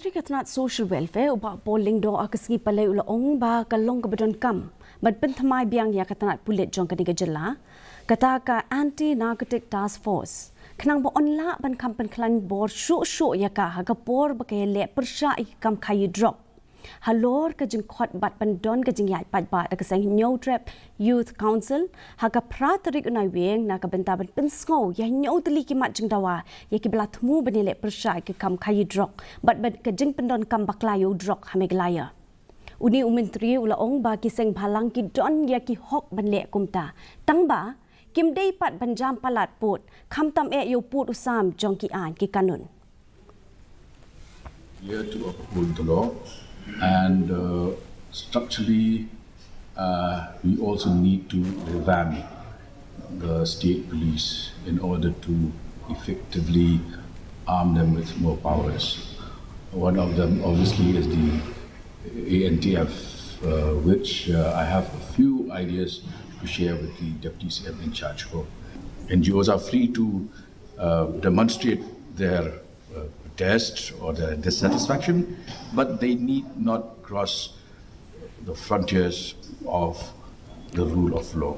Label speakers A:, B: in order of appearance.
A: Myntri Tnat social welfare uba po Lyngdoh akasgi palay ulaong ba kalong Jingdonkam but Pynthymmai biang ya Tnat pulit jong kaniga jela kata ka anti-narcotic task force kenang bo onla ban kampen klan bor shu ya ka hagapor bakay le persya ikam kayu drop halor ka jing khot bat pandon ka jing yai pat ba ka sang new trap youth council haga pratarik unai weng na ka benta ban pensngo ya new tli ki mat jing dawa ya ki blat mu benile persya ki kam kayu drop bat ka jing pandon kam baklayo drop hameglaya uni Myntri ulaong ba ki seng bhalang ki don ya ki hok ban le kumta tangba kim dei pat banjam palat put kham tam e yo put usam jong ki an ki kanun
B: here to uphold the law and structurally we also need to revamp the state police in order to effectively arm them with more powers. One of them obviously is the ANTF, which I have a few ideas to share with the Deputy CM in charge of. NGOs are free to demonstrate their protest or their dissatisfaction, but they need not cross the frontiers of the rule of law.